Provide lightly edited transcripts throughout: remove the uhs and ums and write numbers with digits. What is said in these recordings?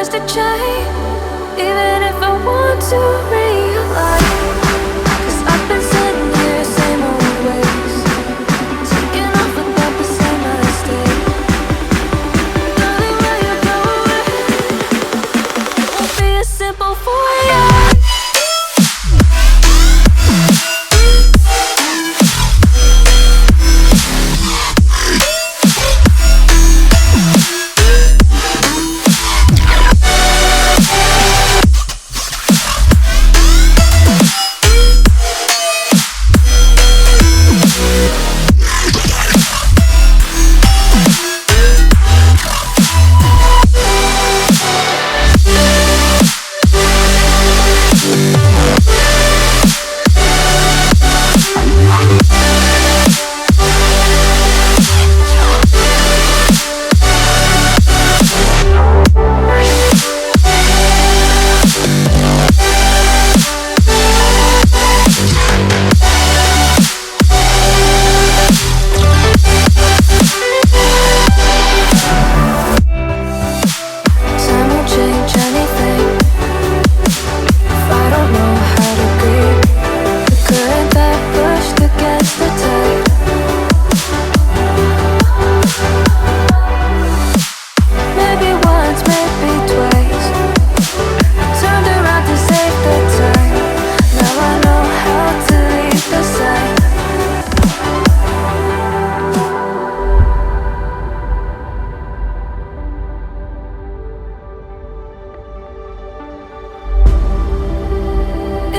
tries to change, even if I want to realize. 'Cause I've been sitting here, same old ways, taking off without the same mistake. Darling, where you going? Won't be as simple for you.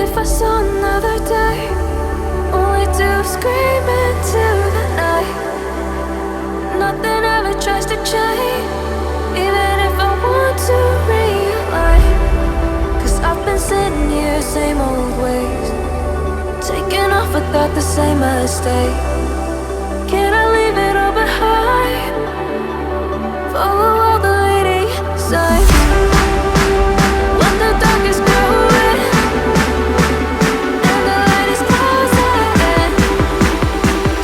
If I saw another day, only to scream into the night. Nothing ever tries to change, even if I want to realize. 'Cause I've been sitting here, same old ways, taking off without the same mistake. Can I leave it all behind? Follow all the leading signs. When the dark is growing and the light is closing,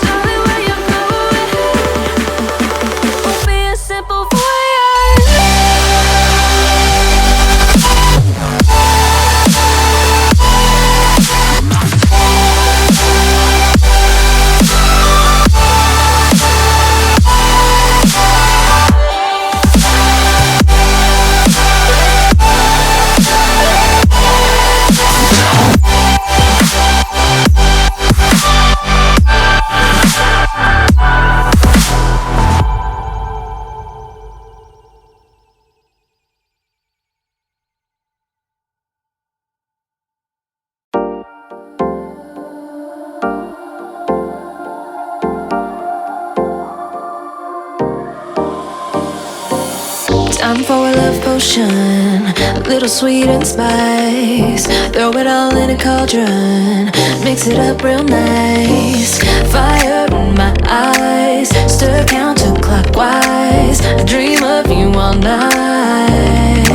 darling, where you going? Won't be as simple for Time for a love potion, a little sweet and spice. Throw it all in a cauldron, mix it up real nice. Fire in my eyes, stir counterclockwise. I dream of you all night.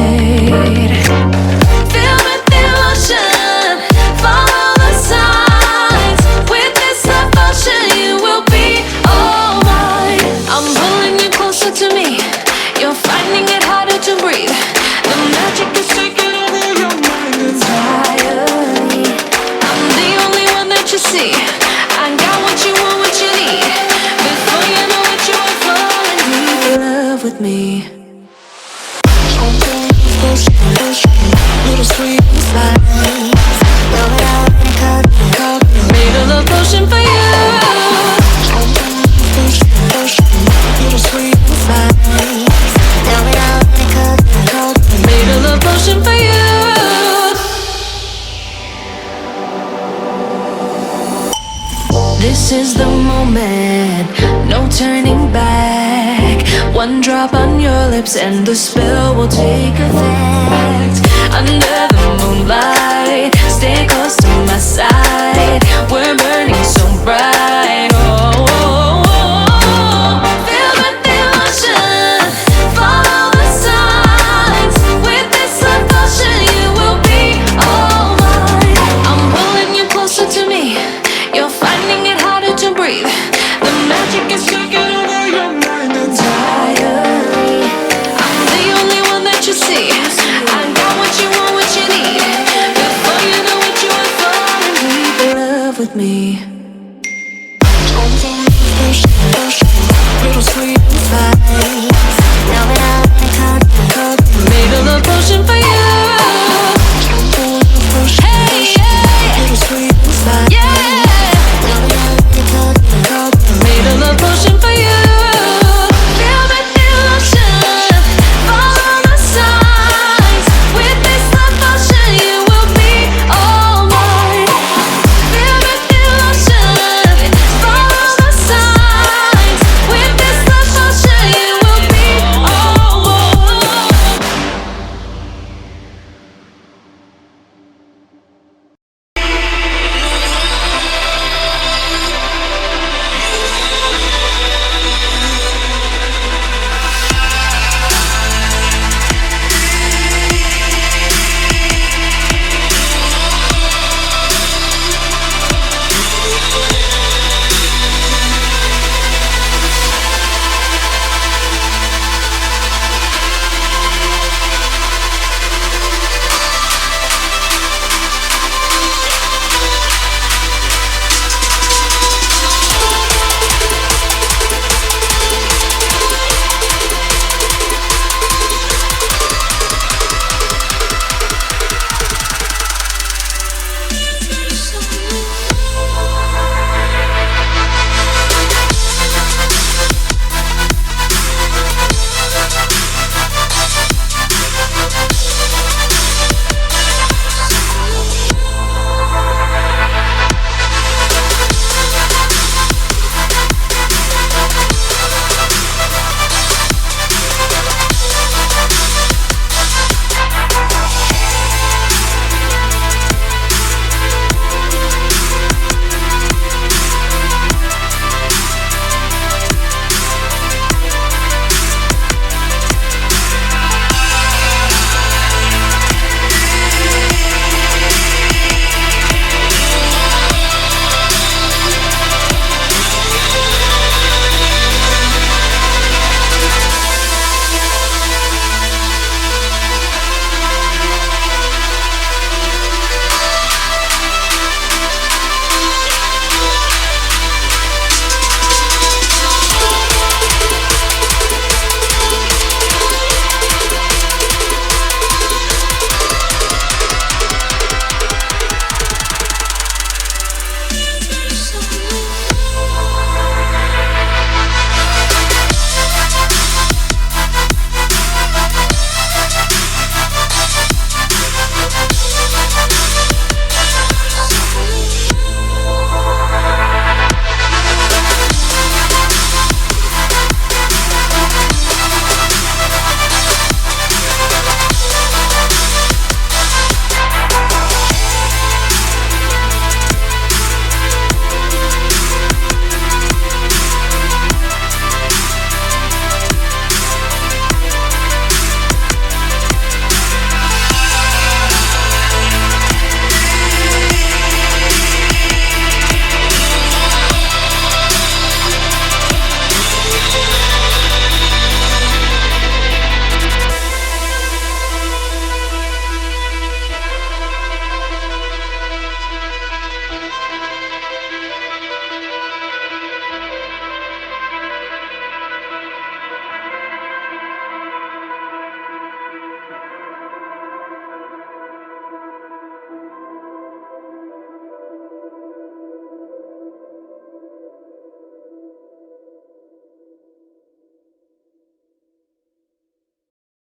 Filled with emotion, follow the signs. With this devotion, you will be all mine. I'm pulling you closer to me. You're finding it harder to breathe. The magic is taking over your mind entirely. I'm the only one that you see. I got what you want, what you need. Before you know it, you are falling deep in love with me. Little sweet and spice. Made a love potion for you. Little sweet and spice. Made a love potion for you. This is the moment, no turning back. One drop on your lips and the spell will take effect.